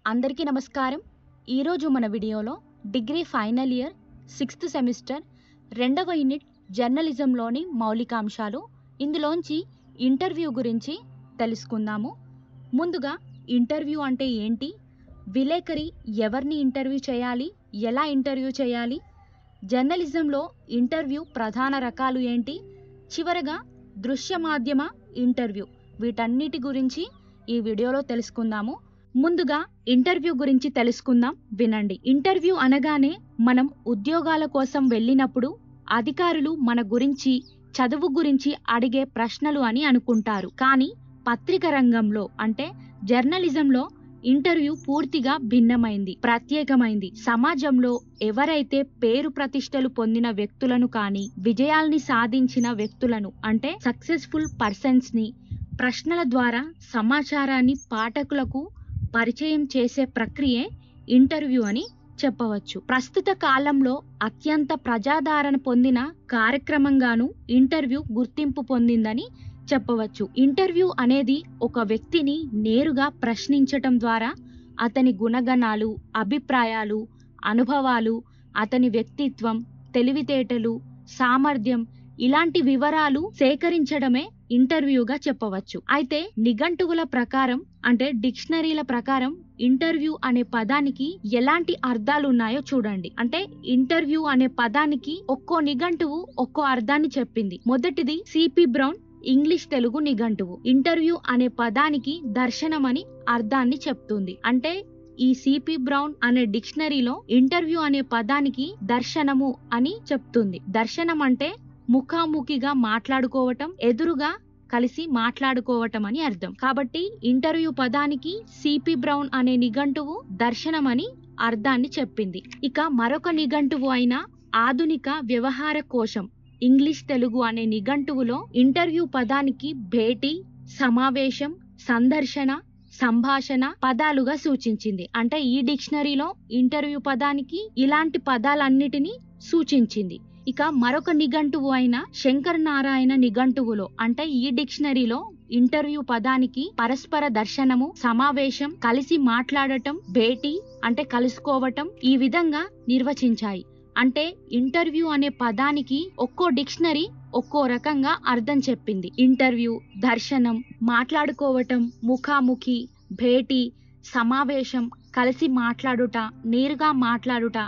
అందరికీ నమస్కారం. ఈరోజు మన వీడియోలో degree final year 6th semester 2వ యూనిట్ జర్నలిజంలోని మౌలికాంశాలు ఇందులోంచి ఇంటర్వ్యూ గురించి తెలుసుకుందాము. ముందుగా ఇంటర్వ్యూ అంటే ఏంటి, విలేకరి ఎవరిని ఇంటర్వ్యూ చేయాలి, ఎలా ఇంటర్వ్యూ చేయాలి, జర్నలిజంలో ఇంటర్వ్యూ ప్రధాన రకాలు ఏంటి, చివరగా దృశ్య మాధ్యమ ఇంటర్వ్యూ, వీటన్నిటి గురించి ఈ వీడియోలో తెలుసుకుందాము. ముందుగా ఇంటర్వ్యూ గురించి తెలుసుకుందాం, వినండి. ఇంటర్వ్యూ అనగానే మనం ఉద్యోగాల కోసం వెళ్ళినప్పుడు అధికారులు మన గురించి, చదువు గురించి అడిగే ప్రశ్నలు అని అనుకుంటారు. కానీ పత్రిక రంగంలో అంటే జర్నలిజంలో ఇంటర్వ్యూ పూర్తిగా భిన్నమైంది, ప్రత్యేకమైంది. సమాజంలో ఎవరైతే పేరు ప్రతిష్టలు పొందిన వ్యక్తులను కానీ విజయాల్ని సాధించిన వ్యక్తులను అంటే సక్సెస్ఫుల్ పర్సన్స్ ని ప్రశ్నల ద్వారా సమాచారాన్ని పాఠకులకు పరిచయం చేసే ప్రక్రియే ఇంటర్వ్యూ అని చెప్పవచ్చు. ప్రస్తుత కాలంలో అత్యంత ప్రజాదరణ పొందిన కార్యక్రమంగాను ఇంటర్వ్యూ గుర్తింపు పొందిందని చెప్పవచ్చు. ఇంటర్వ్యూ అనేది ఒక వ్యక్తిని నేరుగా ప్రశ్నించటం ద్వారా అతని గుణగణాలు, అభిప్రాయాలు, అనుభవాలు, అతని వ్యక్తిత్వం, తెలివితేటలు, సామర్థ్యం ఇలాంటి వివరాలు సేకరించడమే ఇంటర్వ్యూగా చెప్పవచ్చు. అయితే నిఘంటువుల ప్రకారం అంటే డిక్షనరీల ప్రకారం ఇంటర్వ్యూ అనే పదానికి ఎలాంటి అర్థాలు ఉన్నాయో చూడండి. అంటే ఇంటర్వ్యూ అనే పదానికి ఒక్కో నిఘంటువు ఒక్కో అర్థాన్ని చెప్పింది. మొదటిది సిపి బ్రౌన్ ఇంగ్లీష్ తెలుగు నిఘంటువు ఇంటర్వ్యూ అనే పదానికి దర్శనం అని అర్థాన్ని చెప్తుంది. అంటే ఈ సిపి బ్రౌన్ అనే డిక్షనరీలో ఇంటర్వ్యూ అనే పదానికి దర్శనము అని చెప్తుంది. దర్శనం అంటే ముఖాముఖిగా మాట్లాడుకోవటం, ఎదురుగా కలిసి మాట్లాడుకోవటం అని అర్థం. కాబట్టి ఇంటర్వ్యూ పదానికి సిపి బ్రౌన్ అనే నిఘంటువు దర్శనం అని అర్థాన్ని చెప్పింది. ఇక మరొక నిఘంటువు అయిన ఆధునిక వ్యవహార కోశం ఇంగ్లీష్ తెలుగు అనే నిఘంటువులో ఇంటర్వ్యూ పదానికి భేటీ, సమావేశం, సందర్శన, సంభాషణ పదాలుగా సూచించింది. అంటే ఈ డిక్షనరీలో ఇంటర్వ్యూ పదానికి ఇలాంటి పదాలన్నిటినీ సూచించింది. ఇక మరొక నిఘంటువు అయిన శంకర్ నారాయణ నిఘంటువులో అంటే ఈ డిక్షనరీలో ఇంటర్వ్యూ పదానికి పరస్పర దర్శనము, సమావేశం, కలిసి మాట్లాడటం, భేటీ అంటే కలుసుకోవటం ఈ విధంగా నిర్వచించాయి. అంటే ఇంటర్వ్యూ అనే పదానికి ఒక్కో డిక్షనరీ ఒక్కో రకంగా అర్థం చెప్పింది. ఇంటర్వ్యూ, దర్శనం, మాట్లాడుకోవటం, ముఖాముఖి, భేటీ, సమావేశం, కలిసి మాట్లాడుట, నేరుగా మాట్లాడుట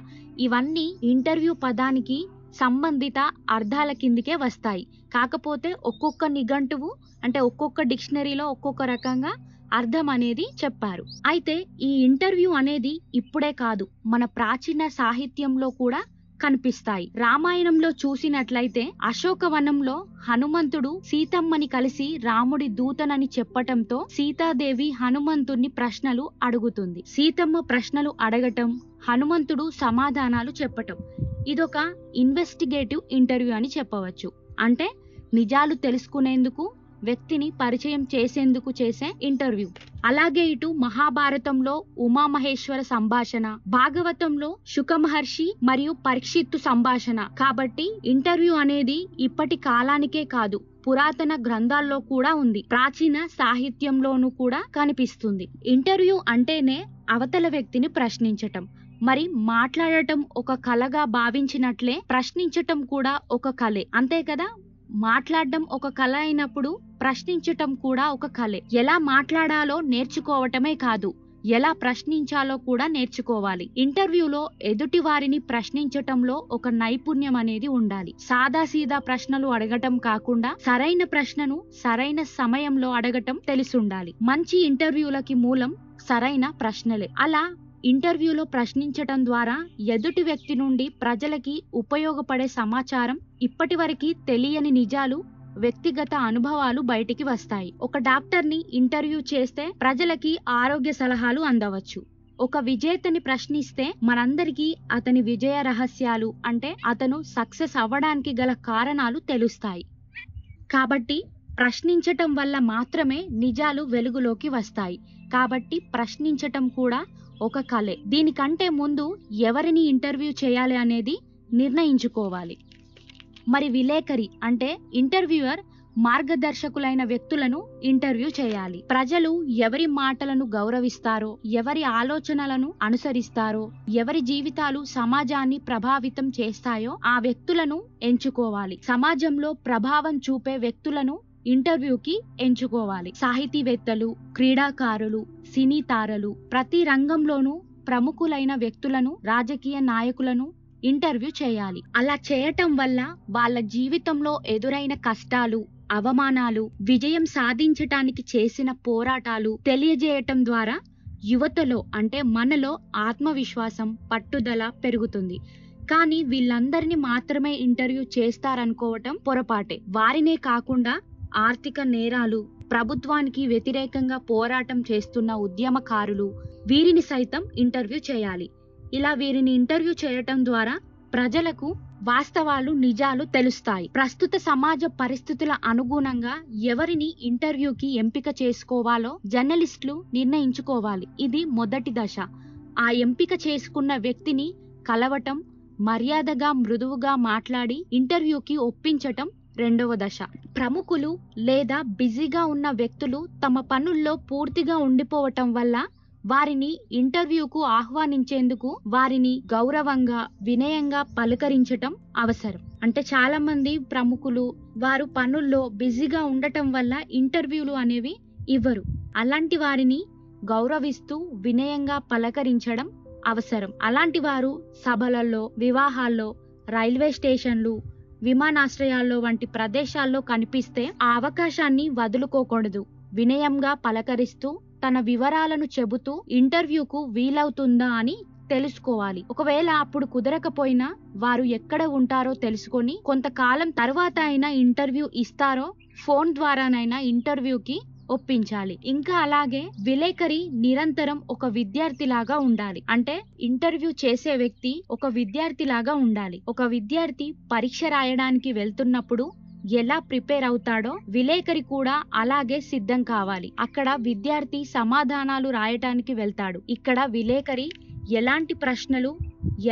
ఇవన్నీ ఇంటర్వ్యూ పదానికి సంబంధిత అర్థాల కిందికే వస్తాయి. కాకపోతే ఒక్కొక్క నిఘంటువు అంటే ఒక్కొక్క డిక్షనరీలో ఒక్కొక్క రకంగా అర్థం అనేది చెప్పారు. అయితే ఈ ఇంటర్వ్యూ అనేది ఇప్పుడే కాదు, మన ప్రాచీన సాహిత్యంలో కూడా కనిపిస్తాయి. రామాయణంలో చూసినట్లయితే అశోకవనంలో హనుమంతుడు సీతమ్మని కలిసి రాముడి దూతనని చెప్పటంతో సీతాదేవి హనుమంతుడిని ప్రశ్నలు అడుగుతుంది. సీతమ్మ ప్రశ్నలు అడగటం, హనుమంతుడు సమాధానాలు చెప్పటం ఇదొక ఇన్వెస్టిగేటివ్ ఇంటర్వ్యూ అని చెప్పవచ్చు. అంటే నిజాలు తెలుసుకునేందుకు, వ్యక్తిని పరిచయం చేసేందుకు చేసే ఇంటర్వ్యూ. అలాగే ఇటు మహాభారతంలో ఉమామహేశ్వర సంభాషణ, భాగవతంలో శుకమహర్షి మరియు పరీక్షిత్తు సంభాషణ. కాబట్టి ఇంటర్వ్యూ అనేది ఇప్పటి కాలానికే కాదు, పురాతన గ్రంథాల్లో కూడా ఉంది, ప్రాచీన సాహిత్యంలోనూ కూడా కనిపిస్తుంది. ఇంటర్వ్యూ అంటేనే అవతల వ్యక్తిని ప్రశ్నించటం. మరి మాట్లాడటం ఒక కళగా భావించినట్లే ప్రశ్నించటం కూడా ఒక కళే, అంతే కదా. మాట్లాడడం ఒక కళ అయినప్పుడు ప్రశ్నించటం కూడా ఒక కళే. ఎలా మాట్లాడాలో నేర్చుకోవటమే కాదు, ఎలా ప్రశ్నించాలో కూడా నేర్చుకోవాలి. ఇంటర్వ్యూలో ఎదుటి వారిని ప్రశ్నించటంలో ఒక నైపుణ్యం అనేది ఉండాలి. సాదాసీదా ప్రశ్నలు అడగటం కాకుండా సరైన ప్రశ్నను సరైన సమయంలో అడగటం తెలిసుండాలి. మంచి ఇంటర్వ్యూలకి మూలం సరైన ప్రశ్నలే. అలా ఇంటర్వ్యూలో ప్రశ్నించటం ద్వారా ఎదుటి వ్యక్తి నుండి ప్రజలకి ఉపయోగపడే సమాచారం, ఇప్పటివరకు తెలియని నిజాలు, వ్యక్తిగత అనుభవాలు బయటికి వస్తాయి. ఒక డాక్టర్ని ఇంటర్వ్యూ చేస్తే ప్రజలకి ఆరోగ్య సలహాలు అందవచ్చు. ఒక విజేతని ప్రశ్నిస్తే మనందరికీ అతని విజయ రహస్యాలు అంటే అతను సక్సెస్ అవ్వడానికి గల కారణాలు తెలుస్తాయి. కాబట్టి ప్రశ్నించటం వల్ల మాత్రమే నిజాలు వెలుగులోకి వస్తాయి. కాబట్టి ప్రశ్నించటం కూడా ఒక కళే. దీనికంటే ముందు ఎవరిని ఇంటర్వ్యూ చేయాలి అనేది నిర్ణయించుకోవాలి. మరి విలేకరి అంటే ఇంటర్వ్యూయర్ మార్గదర్శకులైన వ్యక్తులను ఇంటర్వ్యూ చేయాలి. ప్రజలు ఎవరి మాటలను గౌరవిస్తారో, ఎవరి ఆలోచనలను అనుసరిస్తారో, ఎవరి జీవితాలు సమాజాన్ని ప్రభావితం చేస్తాయో ఆ వ్యక్తులను ఎంచుకోవాలి. సమాజంలో ప్రభావం చూపే వ్యక్తులను ఇంటర్వ్యూకి ఎంచుకోవాలి. సాహితీవేత్తలు, క్రీడాకారులు, సినీ తారలు, ప్రతి రంగంలోనూ ప్రముఖులైన వ్యక్తులను, రాజకీయ నాయకులను ఇంటర్వ్యూ చేయాలి. అలా చేయటం వల్ల వాళ్ళ జీవితంలో ఎదురైన కష్టాలు, అవమానాలు, విజయం సాధించటానికి చేసిన పోరాటాలు తెలియజేయటం ద్వారా యువతలో అంటే మనలో ఆత్మవిశ్వాసం, పట్టుదల పెరుగుతుంది. కానీ వీళ్ళందరినీ మాత్రమే ఇంటర్వ్యూ చేస్తారనుకోవటం పొరపాటే. వారినే కాకుండా ఆర్థిక నేరాలు, ప్రభుత్వానికి వ్యతిరేకంగా పోరాటం చేస్తున్న ఉద్యమకారులు, వీరిని సైతం ఇంటర్వ్యూ చేయాలి. ఇలా వీరిని ఇంటర్వ్యూ చేయటం ద్వారా ప్రజలకు వాస్తవాలు, నిజాలు తెలుస్తాయి. ప్రస్తుత సమాజ పరిస్థితుల అనుగుణంగా ఎవరిని ఇంటర్వ్యూకి ఎంపిక చేసుకోవాలో జర్నలిస్టులు నిర్ణయించుకోవాలి. ఇది మొదటి దశ. ఆ ఎంపిక చేసుకున్న వ్యక్తిని కలవటం, మర్యాదగా మృదువుగా మాట్లాడి ఇంటర్వ్యూకి ఒప్పించటం రెండవ దశ. ప్రముఖులు లేదా బిజీగా ఉన్న వ్యక్తులు తమ పనుల్లో పూర్తిగా ఉండిపోవటం వల్ల వారిని ఇంటర్వ్యూకు ఆహ్వానించేందుకు వారిని గౌరవంగా, వినయంగా పలకరించటం అవసరం. అంటే చాలా మంది ప్రముఖులు వారు పనుల్లో బిజీగా ఉండటం వల్ల ఇంటర్వ్యూలు అనేవి ఇవ్వరు. అలాంటి వారిని గౌరవిస్తూ వినయంగా పలకరించడం అవసరం. అలాంటి వారు సభలలో, వివాహాల్లో, రైల్వే స్టేషన్లు, విమానాశ్రయాల్లో వంటి ప్రదేశాల్లో కనిపిస్తే ఆ అవకాశాన్ని వదులుకోకూడదు. వినయంగా పలకరిస్తూ తన వివరాలను చెబుతూ ఇంటర్వ్యూకు వీలవుతుందా అని తెలుసుకోవాలి. ఒకవేళ అప్పుడు కుదరకపోయినా వారు ఎక్కడ ఉంటారో తెలుసుకొని కొంతకాలం తర్వాత అయినా ఇంటర్వ్యూ ఇస్తారో ఫోన్ ద్వారానైనా ఇంటర్వ్యూకి ఒప్పించాలి. ఇంకా అలాగే విలేకరి నిరంతరం ఒక విద్యార్థిలాగా ఉండాలి. అంటే ఇంటర్వ్యూ చేసే వ్యక్తి ఒక విద్యార్థిలాగా ఉండాలి. ఒక విద్యార్థి పరీక్ష రాయడానికి వెళ్తున్నప్పుడు ఎలా ప్రిపేర్ అవుతాడో విలేకరి కూడా అలాగే సిద్ధం కావాలి. అక్కడ విద్యార్థి సమాధానాలు రాయటానికి వెళ్తాడు. ఇక్కడ విలేకరి ఎలాంటి ప్రశ్నలు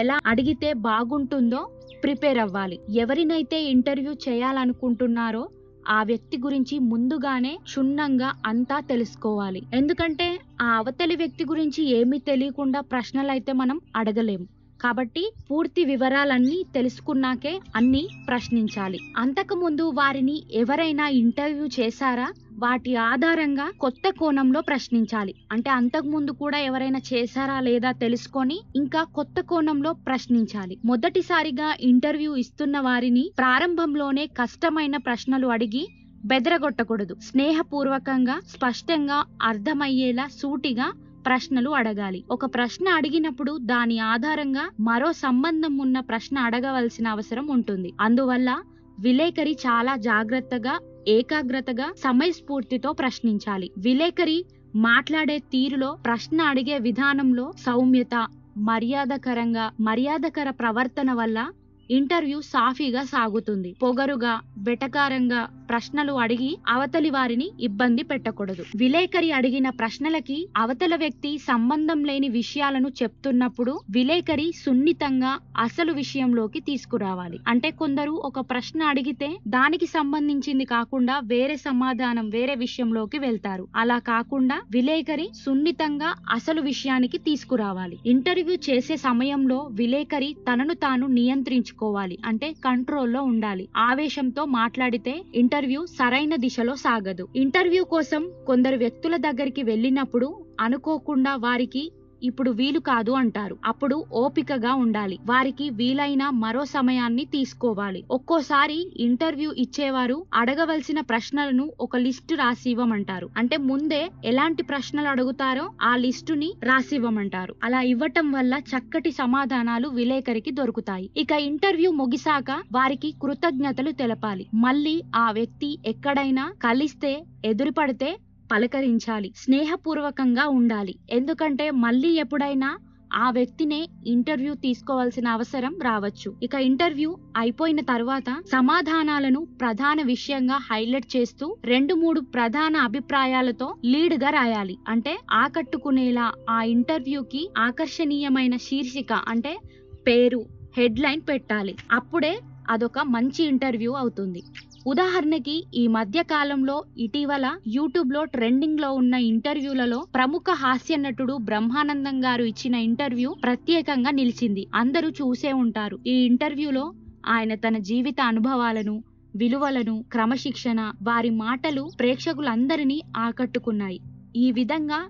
ఎలా అడిగితే బాగుంటుందో ప్రిపేర్ అవ్వాలి. ఎవరినైతే ఇంటర్వ్యూ చేయాలనుకుంటున్నారో ఆ వ్యక్తి గురించి ముందుగానే క్షుణ్ణంగా అంతా తెలుసుకోవాలి. ఎందుకంటే ఆ అవతలి వ్యక్తి గురించి ఏమీ తెలియకుండా ప్రశ్నలైతే మనం అడగలేము. కాబట్టి పూర్తి వివరాలన్నీ తెలుసుకున్నాకే అన్ని ప్రశ్నించాలి. అంతకుముందు వారిని ఎవరైనా ఇంటర్వ్యూ చేశారా వాటి ఆధారంగా కొత్త కోణంలో ప్రశ్నించాలి. అంటే అంతకుముందు కూడా ఎవరైనా చేశారా లేదా తెలుసుకొని ఇంకా కొత్త కోణంలో ప్రశ్నించాలి. మొదటిసారిగా ఇంటర్వ్యూ ఇస్తున్న వారిని ప్రారంభంలోనే కష్టమైన ప్రశ్నలు అడిగి బెదరగొట్టకూడదు. స్నేహపూర్వకంగా, స్పష్టంగా అర్థమయ్యేలా సూటిగా ప్రశ్నలు అడగాలి. ఒక ప్రశ్న అడిగినప్పుడు దాని ఆధారంగా మరో సంబంధం ఉన్న ప్రశ్న అడగవలసిన అవసరం ఉంటుంది. అందువల్ల విలేకరి చాలా జాగ్రత్తగా, ఏకాగ్రతగా, సమయస్ఫూర్తితో ప్రశ్నించాలి. విలేకరి మాట్లాడే తీరులో, ప్రశ్న అడిగే విధానంలో సౌమ్యత, మర్యాదకర ప్రవర్తన వల్ల ఇంటర్వ్యూ సాఫీగా సాగుతుంది. పొగరుగా, వెటకారంగా ప్రశ్నలు అడిగి అవతలి వారిని ఇబ్బంది పెట్టకూడదు. విలేకరి అడిగిన ప్రశ్నలకి అవతల వ్యక్తి సంబంధం లేని విషయాలను చెప్తున్నప్పుడు విలేకరి సున్నితంగా అసలు విషయంలోకి తీసుకురావాలి. అంటే కొందరు ఒక ప్రశ్న అడిగితే దానికి సంబంధించింది కాకుండా వేరే సమాధానం, వేరే విషయంలోకి వెళ్తారు. అలా కాకుండా విలేకరి సున్నితంగా అసలు విషయానికి తీసుకురావాలి. ఇంటర్వ్యూ చేసే సమయంలో విలేకరి తనను తాను నియంత్రించుకోవాలి. అంటే కంట్రోల్లో ఉండాలి. ఆవేశంతో మాట్లాడితే ఇంటర్వ్యూ సరైన దిశలో సాగదు. ఇంటర్వ్యూ కోసం కొందరు వ్యక్తుల దగ్గరికి వెళ్ళినప్పుడు అనుకోకుండా వారికి ఇప్పుడు వీలు కాదు అంటారు. అప్పుడు ఓపికగా ఉండాలి. వారికి వీలైన మరో సమయాన్ని తీసుకోవాలి. ఒక్కోసారి ఇంటర్వ్యూ ఇచ్చేవారు అడగవలసిన ప్రశ్నలను ఒక లిస్టు రాసి ఇవ్వమంటారు. అంటే ముందే ఎలాంటి ప్రశ్నలు అడుగుతారో ఆ లిస్టుని రాసి ఇవ్వమంటారు. అలా ఇవ్వటం వల్ల చక్కటి సమాధానాలు విలేకరికి దొరుకుతాయి. ఇక ఇంటర్వ్యూ ముగిసాక వారికి కృతజ్ఞతలు తెలపాలి. మళ్ళీ ఆ వ్యక్తి ఎక్కడైనా కలిస్తే, ఎదురుపడితే పలకరించాలి. స్నేహపూర్వకంగా ఉండాలి. ఎందుకంటే మళ్ళీ ఎప్పుడైనా ఆ వ్యక్తినే ఇంటర్వ్యూ తీసుకోవాల్సిన అవసరం రావచ్చు. ఇక ఇంటర్వ్యూ అయిపోయిన తర్వాత సమాధానాలను ప్రధాన విషయంగా హైలైట్ చేస్తూ 2-3 ప్రధాన అభిప్రాయాలతో లీడ్ గా రాయాలి. అంటే ఆకట్టుకునేలా, ఆ ఇంటర్వ్యూకి ఆకర్షణీయమైన శీర్షిక అంటే పేరు, హెడ్లైన్ పెట్టాలి. అప్పుడే అదొక మంచి ఇంటర్వ్యూ అవుతుంది. ఉదాహరణకి ఈ మధ్య కాలంలో ఇటీవల యూట్యూబ్ లో ట్రెండింగ్ లో ఉన్న ఇంటర్వ్యూలలో ప్రముఖ హాస్య నటుడు బ్రహ్మానందం గారు ఇచ్చిన ఇంటర్వ్యూ ప్రత్యేకంగా నిలిచింది. అందరూ చూసే ఉంటారు. ఈ ఇంటర్వ్యూలో ఆయన తన జీవిత అనుభవాలను, విలువలను, క్రమశిక్షణ, వారి మాటలు ప్రేక్షకులందరినీ ఆకట్టుకున్నాయి. ఈ విధంగా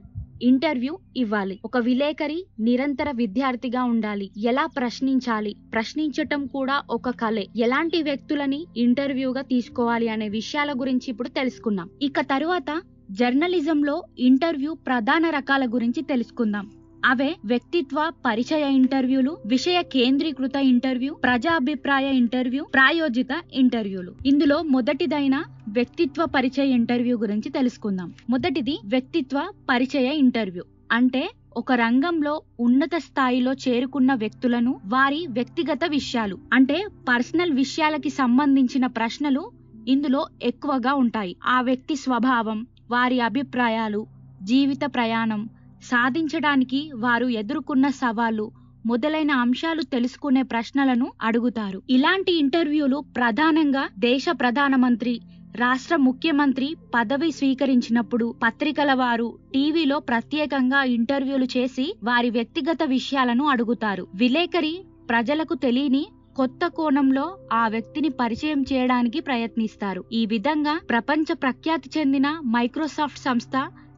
ఇంటర్వ్యూ ఇవ్వాలి. ఒక విలేకరి నిరంతర విద్యార్థిగా ఉండాలి. ఎలా ప్రశ్నించాలి, ప్రశ్నించటం కూడా ఒక కళే. ఎలాంటి వ్యక్తులని ఇంటర్వ్యూగా తీసుకోవాలి అనే విషయాల గురించి ఇప్పుడు తెలుసుకుందాం. ఇక తరువాత జర్నలిజంలో ఇంటర్వ్యూ ప్రధాన రకాల గురించి తెలుసుకుందాం. అవే వ్యక్తిత్వ పరిచయ ఇంటర్వ్యూలు, విషయ కేంద్రీకృత ఇంటర్వ్యూ, ప్రజాభిప్రాయ ఇంటర్వ్యూ, ప్రాయోజిత ఇంటర్వ్యూలు. ఇందులో మొదటిదైన వ్యక్తిత్వ పరిచయ ఇంటర్వ్యూ గురించి తెలుసుకుందాం. మొదటిది వ్యక్తిత్వ పరిచయ ఇంటర్వ్యూ. అంటే ఒక రంగంలో ఉన్నత స్థాయిలో చేరుకున్న వ్యక్తులను, వారి వ్యక్తిగత విషయాలు అంటే పర్సనల్ విషయాలకి సంబంధించిన ప్రశ్నలు ఇందులో ఎక్కువగా ఉంటాయి. ఆ వ్యక్తి స్వభావం, వారి అభిప్రాయాలు, జీవిత ప్రయాణం, సాధించడానికి వారు ఎదుర్కొన్న సవాళ్లు మొదలైన అంశాలు తెలుసుకునే ప్రశ్నలను అడుగుతారు. ఇలాంటి ఇంటర్వ్యూలు ప్రధానంగా దేశ ప్రధానమంత్రి, రాష్ట్ర ముఖ్యమంత్రి పదవి స్వీకరించినప్పుడు పత్రికల వారు టీవీలో ప్రత్యేకంగా ఇంటర్వ్యూలు చేసి వారి వ్యక్తిగత విషయాలను అడుగుతారు. విలేకరి ప్రజలకు తెలియని కొత్త కోణంలో ఆ వ్యక్తిని పరిచయం చేయడానికి ప్రయత్నిస్తారు. ఈ విధంగా ప్రపంచ ప్రఖ్యాతి చెందిన మైక్రోసాఫ్ట్ సంస్థ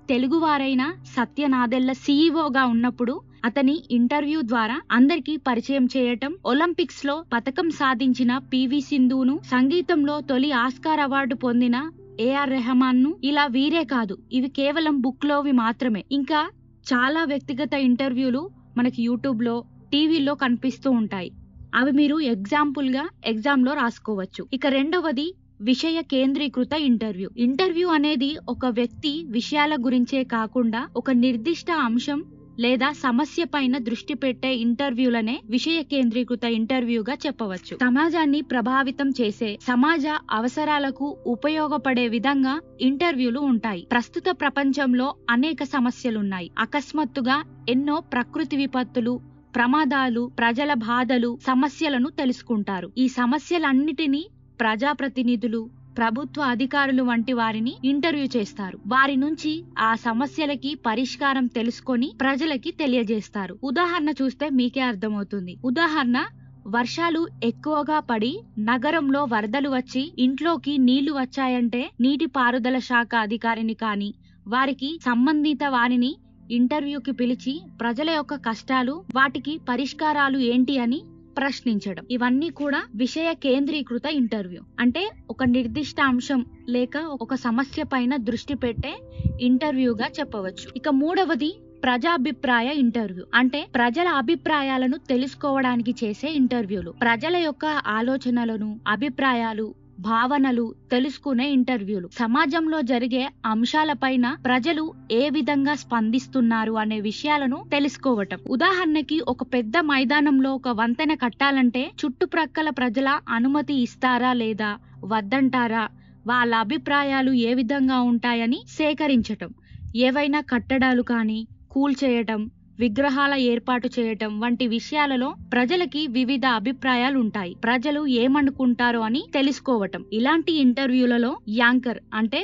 తెలుగువారైన సత్యనాదెళ్ల సీఈఓగా ఉన్నప్పుడు అతని ఇంటర్వ్యూ ద్వారా అందరికీ పరిచయం చేయటం, ఒలింపిక్స్ లో పతకం సాధించిన పివి సింధును, సంగీతంలో తొలి ఆస్కార్ అవార్డు పొందిన ఏఆర్ రెహమాన్ ను, ఇలా వీరే కాదు, ఇవి కేవలం బుక్ లోవి మాత్రమే. ఇంకా చాలా వ్యక్తిగత ఇంటర్వ్యూలు మనకి యూట్యూబ్ లో, టీవీలో కనిపిస్తూ ఉంటాయి. అవి మీరు ఎగ్జాంపుల్ గా ఎగ్జామ్ లో రాసుకోవచ్చు. ఇక రెండవది విషయ కేంద్రీకృత ఇంటర్వ్యూ. ఇంటర్వ్యూ అనేది ఒక వ్యక్తి విషయాల గురించే కాకుండా ఒక నిర్దిష్ట అంశం లేదా సమస్య పైన దృష్టి పెట్టే ఇంటర్వ్యూలనే విషయ కేంద్రీకృత ఇంటర్వ్యూగా చెప్పవచ్చు. సమాజాన్ని ప్రభావితం చేసే, సమాజ అవసరాలకు ఉపయోగపడే విధంగా ఇంటర్వ్యూలు ఉంటాయి. ప్రస్తుత ప్రపంచంలో అనేక సమస్యలున్నాయి. అకస్మాత్తుగా ఎన్నో ప్రకృతి విపత్తులు, ప్రమాదాలు, ప్రజల బాధలు, సమస్యలను తెలుసుకుంటారు. ఈ సమస్యలన్నిటినీ ప్రజాప్రతినిధులు, ప్రభుత్వ అధికారులు వంటి వారిని ఇంటర్వ్యూ చేస్తారు. వారి నుంచి ఆ సమస్యలకి పరిష్కారం తెలుసుకొని ప్రజలకి తెలియజేస్తారు. ఉదాహరణ చూస్తే మీకే అర్థమవుతుంది. ఉదాహరణ, వర్షాలు ఎక్కువగా పడి నగరంలో వరదలు వచ్చి ఇంట్లోకి నీళ్లు వచ్చాయంటే నీటి పారుదల శాఖ అధికారిని కానీ వారికి సంబంధిత వారిని ఇంటర్వ్యూకి పిలిచి ప్రజల యొక్క కష్టాలు, వాటికి పరిష్కారాలు ఏంటి అని ప్రశ్నించడం. ఇవన్నీ కూడా విషయ కేంద్రీకృత ఇంటర్వ్యూ. అంటే ఒక నిర్దిష్ట అంశం లేక ఒక సమస్య పైన దృష్టి పెట్టే ఇంటర్వ్యూగా చెప్పవచ్చు. ఇక మూడవది ప్రజాభిప్రాయ ఇంటర్వ్యూ. అంటే ప్రజల అభిప్రాయాలను తెలుసుకోవడానికి చేసే ఇంటర్వ్యూలు. ప్రజల యొక్క ఆలోచనలను, అభిప్రాయాలు, భావనలు తెలుసుకునే ఇంటర్వ్యూలు. సమాజంలో జరిగే అంశాలపైన ప్రజలు ఏ విధంగా స్పందిస్తున్నారు అనే విషయాలను తెలుసుకోవటం. ఉదాహరణకి ఒక పెద్ద మైదానంలో ఒక వంతెన కట్టాలంటే చుట్టుప్రక్కల ప్రజల అనుమతి ఇస్తారా లేదా, వద్దంటారా, వాళ్ళ అభిప్రాయాలు ఏ విధంగా ఉంటాయని సేకరించటం. ఏవైనా కట్టడాలు కానీ కూల్చేయటం, విగ్రహాల ఏర్పాటు చేయటం వంటి విషయాలలో ప్రజలకి వివిధ అభిప్రాయాలు ఉంటాయి. ప్రజలు ఏమనుకుంటారో అని తెలుసుకోవటం. ఇలాంటి ఇంటర్వ్యూలలో యాంకర్ అంటే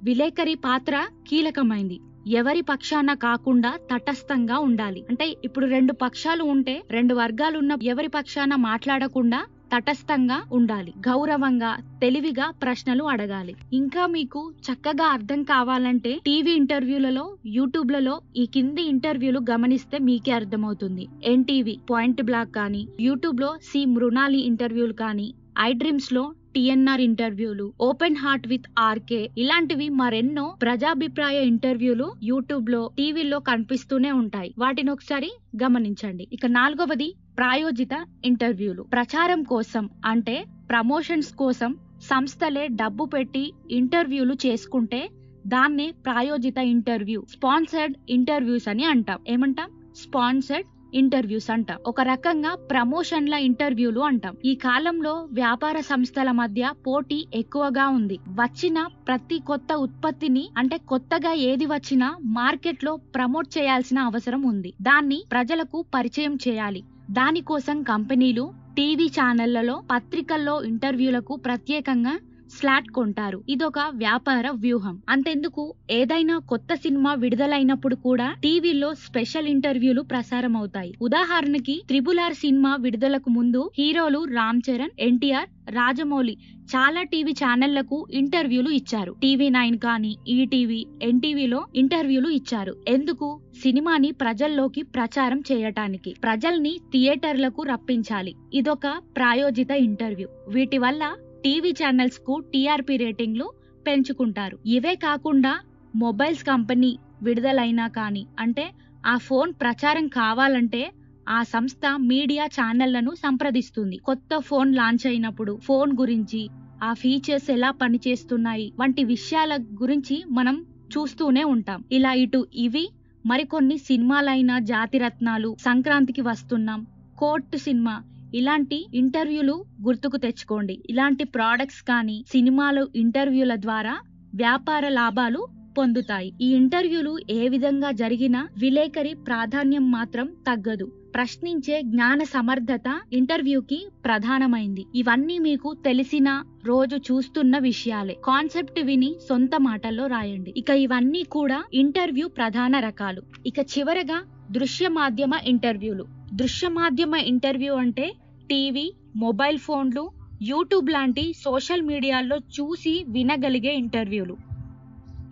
విలేకరి పాత్ర కీలకమైంది. ఎవరి పక్షాన కాకుండా తటస్థంగా ఉండాలి. అంటే ఇప్పుడు రెండు పక్షాలు ఉంటే, రెండు వర్గాలు ఉన్న ఎవరి పక్షాన మాట్లాడకుండా తటస్థంగా ఉండాలి. గౌరవంగా, తెలివిగా ప్రశ్నలు అడగాలి. ఇంకా మీకు చక్కగా అర్థం కావాలంటే టీవీ ఇంటర్వ్యూలలో, యూట్యూబ్లలో ఈ కింది ఇంటర్వ్యూలు గమనిస్తే మీకే అర్థమవుతుంది. ఎన్టీవీ పాయింట్ బ్లాక్ కానీ, యూట్యూబ్ లో సి మృణాలి ఇంటర్వ్యూలు కానీ, ఐ డ్రీమ్స్ లో టిఎన్ఆర్ ఇంటర్వ్యూలు, ఓపెన్ హార్ట్ విత్ ఆర్కే, ఇలాంటివి మరెన్నో ప్రజాభిప్రాయ ఇంటర్వ్యూలు యూట్యూబ్ లో, టీవీలో కనిపిస్తూనే ఉంటాయి. వాటిని ఒకసారి గమనించండి. ఇక నాలుగవది ప్రాయోజిత ఇంటర్వ్యూలు. ప్రచారం కోసం అంటే ప్రమోషన్స్ కోసం సంస్థలే డబ్బు పెట్టి ఇంటర్వ్యూలు చేసుకుంటే దాన్నే ప్రాయోజిత ఇంటర్వ్యూ, స్పాన్సర్డ్ ఇంటర్వ్యూస్ అని అంటాం. ఏమంటాం? స్పాన్సర్డ్ ఇంటర్వ్యూస్ అంటాం. ఒక రకంగా ప్రమోషన్ల ఇంటర్వ్యూలు అంటాం. ఈ కాలంలో వ్యాపార సంస్థల మధ్య పోటీ ఎక్కువగా ఉంది. వచ్చిన ప్రతి కొత్త ఉత్పత్తిని, అంటే కొత్తగా ఏది వచ్చినా మార్కెట్ లో ప్రమోట్ చేయాల్సిన అవసరం ఉంది. దాన్ని ప్రజలకు పరిచయం చేయాలి. దానికోసం కంపెనీలు టీవీ ఛానళ్లలో, పత్రికల్లో ఇంటర్వ్యూలకు ప్రత్యేకంగా స్లాట్ కొంటారు. ఇదొక వ్యాపార వ్యూహం. అంతెందుకు, ఏదైనా కొత్త సినిమా విడుదలైనప్పుడు కూడా టీవీలో స్పెషల్ ఇంటర్వ్యూలు ప్రసారం అవుతాయి. ఉదాహరణకి RRR సినిమా విడుదలకు ముందు హీరోలు రామ్ చరణ్, ఎన్టీఆర్, రాజమౌళి చాలా టీవీ ఛానళ్లకు ఇంటర్వ్యూలు ఇచ్చారు. TV9 కానీ, ఈటీవీ, ఎన్టీవీలో ఇంటర్వ్యూలు ఇచ్చారు. ఎందుకు? సినిమాని ప్రజల్లోకి ప్రచారం చేయటానికి, ప్రజల్ని థియేటర్లకు రప్పించాలి. ఇదొక ప్రాయోజిత ఇంటర్వ్యూ. వీటి వల్ల టీవీ ఛానల్స్ కు టీఆర్పీ రేటింగ్లు పెంచుకుంటారు. ఇవే కాకుండా మొబైల్స్ కంపెనీ విడుదలైనా కానీ, అంటే ఆ ఫోన్ ప్రచారం కావాలంటే ఆ సంస్థ మీడియా ఛానళ్లను సంప్రదిస్తుంది. కొత్త ఫోన్ లాంచ్ అయినప్పుడు ఫోన్ గురించి, ఆ ఫీచర్స్ ఎలా పనిచేస్తున్నాయి వంటి విషయాల గురించి మనం చూస్తూనే ఉంటాం. ఇలా ఇటు ఇవి మరికొన్ని సినిమాలైన జాతిరత్నాలు, సంక్రాంతికి వస్తున్నాం, కోర్టు సినిమా, ఇలాంటి ఇంటర్వ్యూలు గుర్తుకు తెచ్చుకోండి. ఇలాంటి ప్రోడక్ట్స్ కానీ సినిమాలు ఇంటర్వ్యూల ద్వారా వ్యాపార లాభాలు పొందుతాయి. ఈ ఇంటర్వ్యూలు ఏ విధంగా జరిగినా విలేకరి ప్రాధాన్యం మాత్రం తగ్గదు. ప్రశ్నించే జ్ఞాన సమర్థత ఇంటర్వ్యూకి ప్రధానమైంది. ఇవన్నీ మీకు తెలిసిన, రోజు చూస్తున్న విషయాలే. కాన్సెప్ట్ విని సొంత మాటల్లో రాయండి. ఇక ఇవన్నీ కూడా ఇంటర్వ్యూ ప్రధాన రకాలు. ఇక చివరగా దృశ్య మాధ్యమ ఇంటర్వ్యూలు. దృశ్య మాధ్యమ ఇంటర్వ్యూ అంటే టీవీ, మొబైల్ ఫోన్లు, యూట్యూబ్ లాంటి సోషల్ మీడియాల్లో చూసి వినగలిగే ఇంటర్వ్యూలు.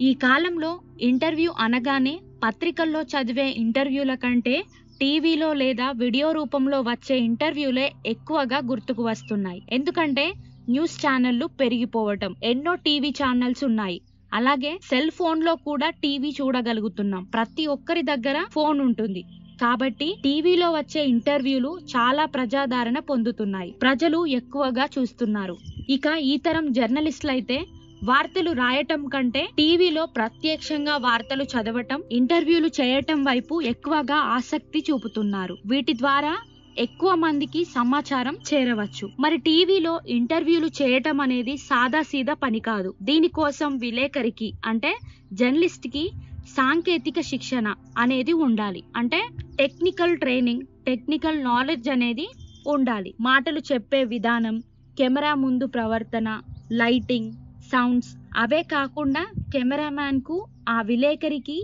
ఈ కాలంలో ఇంటర్వ్యూ అనగానే పత్రికల్లో చదివే ఇంటర్వ్యూల కంటే టీవీలో లేదా వీడియో రూపంలో వచ్చే ఇంటర్వ్యూలే ఎక్కువగా గుర్తుకు వస్తున్నాయి. ఎందుకంటే న్యూస్ ఛానళ్లు పెరిగిపోవటం, ఎన్నో టీవీ ఛానల్స్ ఉన్నాయి. అలాగే సెల్ ఫోన్ లో కూడా టీవీ చూడగలుగుతున్నాం. ప్రతి ఒక్కరి దగ్గర ఫోన్ ఉంటుంది. కాబట్టి టీవీలో వచ్చే ఇంటర్వ్యూలు చాలా ప్రజాదరణ పొందుతున్నాయి. ప్రజలు ఎక్కువగా చూస్తున్నారు. ఇక ఈ తరం జర్నలిస్టులు అయితే వార్తలు రాయటం కంటే టీవీలో ప్రత్యక్షంగా వార్తలు చదవటం, ఇంటర్వ్యూలు చేయటం వైపు ఎక్కువగా ఆసక్తి చూపుతున్నారు. వీటి ద్వారా ఎక్కువ మందికి సమాచారం చేరవచ్చు. మరి టీవీలో ఇంటర్వ్యూలు చేయటం అనేది సాదాసీదా పని కాదు. దీనికోసం విలేకరికి అంటే జర్నలిస్ట్ కి సాంకేతిక శిక్షణ అనేది ఉండాలి. అంటే టెక్నికల్ ట్రైనింగ్, టెక్నికల్ నాలెడ్జ్ అనేది ఉండాలి. మాటలు చెప్పే విధానం, కెమెరా ముందు ప్రవర్తన, లైటింగ్, సౌండ్స్, అవే కాకుండా కెమెరామ్యాన్ కు, ఆ విలేకరికి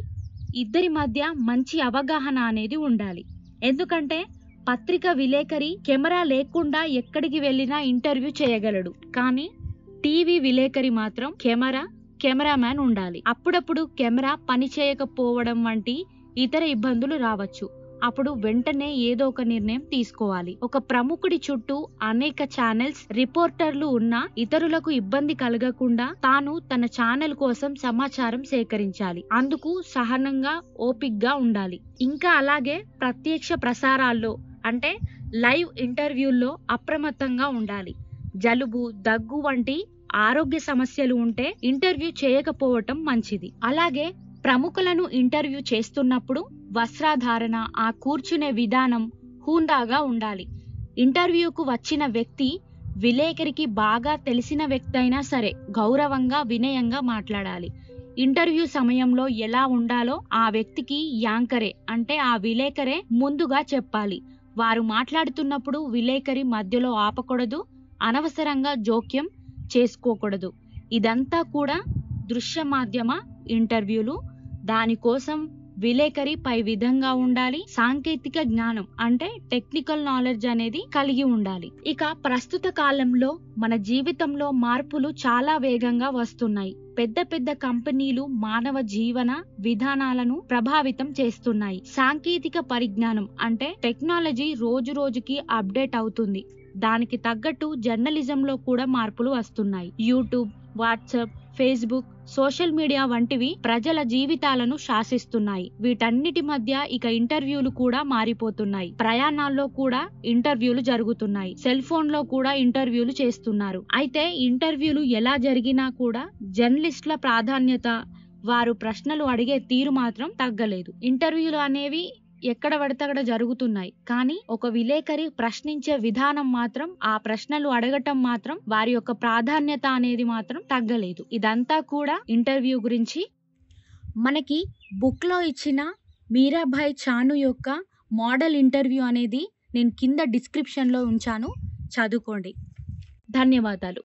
ఇద్దరి మధ్య మంచి అవగాహన అనేది ఉండాలి. ఎందుకంటే పత్రిక విలేకరి కెమెరా లేకుండా ఎక్కడికి వెళ్ళినా ఇంటర్వ్యూ చేయగలడు. కానీ టీవీ విలేకరి మాత్రం కెమెరామ్యాన్ ఉండాలి. అప్పుడప్పుడు కెమెరా పని చేయకపోవడం వంటి ఇతర ఇబ్బందులు రావచ్చు. అప్పుడు వెంటనే ఏదో ఒక నిర్ణయం తీసుకోవాలి. ఒక ప్రముఖుడి చుట్టూ అనేక ఛానల్స్, రిపోర్టర్లు ఉన్నా ఇతరులకు ఇబ్బంది కలగకుండా తాను తన ఛానల్ కోసం సమాచారం సేకరించాలి. అందుకు సహనంగా, ఓపిగ్గా ఉండాలి. ఇంకా అలాగే ప్రత్యక్ష ప్రసారాల్లో అంటే లైవ్ ఇంటర్వ్యూల్లో అప్రమత్తంగా ఉండాలి. జలుబు, దగ్గు వంటి ఆరోగ్య సమస్యలు ఉంటే ఇంటర్వ్యూ చేయకపోవటం మంచిది. అలాగే ప్రముఖులను ఇంటర్వ్యూ చేస్తున్నప్పుడు వస్త్రధారణ, ఆ కూర్చునే విధానం హుందాగా ఉండాలి. ఇంటర్వ్యూకు వచ్చిన వ్యక్తి విలేకరికి బాగా తెలిసిన వ్యక్తి అయినా సరే గౌరవంగా, వినయంగా మాట్లాడాలి. ఇంటర్వ్యూ సమయంలో ఎలా ఉండాలో ఆ వ్యక్తికి యాంకరే అంటే ఆ విలేకరే ముందుగా చెప్పాలి. వారు మాట్లాడుతున్నప్పుడు విలేకరి మధ్యలో ఆపకూడదు, అనవసరంగా జోక్యం చేసుకోకూడదు. ఇదంతా కూడా దృశ్య మాధ్యమ ఇంటర్వ్యూలు. దానికోసం విలేకరి పై విధంగా ఉండాలి. సాంకేతిక జ్ఞానం అంటే టెక్నికల్ నాలెడ్జ్ అనేది కలిగి ఉండాలి. ఇక ప్రస్తుత కాలంలో మన జీవితంలో మార్పులు చాలా వేగంగా వస్తున్నాయి. పెద్ద పెద్ద కంపెనీలు మానవ జీవన విధానాలను ప్రభావితం చేస్తున్నాయి. సాంకేతిక పరిజ్ఞానం అంటే టెక్నాలజీ రోజు రోజుకి అప్డేట్ అవుతుంది. దానికి తగ్గట్టు జర్నలిజంలో కూడా మార్పులు వస్తున్నాయి. YouTube, WhatsApp, Facebook, social media వంటివి ప్రజల జీవితాలను శాసిస్తున్నాయి. వీటన్నిటి మధ్య ఇక ఇంటర్వ్యూలు కూడా మారిపోతున్నాయి. ప్రయాణాల్లో కూడా ఇంటర్వ్యూలు జరుగుతున్నాయి. సెల్ ఫోన్ లో కూడా ఇంటర్వ్యూలు చేస్తున్నారు. అయితే ఇంటర్వ్యూలు ఎలా జరిగినా కూడా జర్నలిస్టుల ప్రాధాన్యత, వారు ప్రశ్నలు అడిగే తీరు మాత్రం తగ్గలేదు. ఇంటర్వ్యూలు అనేవి ఎక్కడ పడితే అక్కడ జరుగుతున్నాయి. కానీ ఒక విలేకరి ప్రశ్నించే విధానం మాత్రం, ఆ ప్రశ్నలు అడగటం మాత్రం, వారి యొక్క ప్రాధాన్యత అనేది మాత్రం తగ్గలేదు. ఇదంతా కూడా ఇంటర్వ్యూ గురించి. మనకి బుక్ లో ఇచ్చిన మీరాబాయి చాను యొక్క మోడల్ ఇంటర్వ్యూ అనేది నేను కింద డిస్క్రిప్షన్ లో ఉంచాను, చదువుకోండి. ధన్యవాదాలు.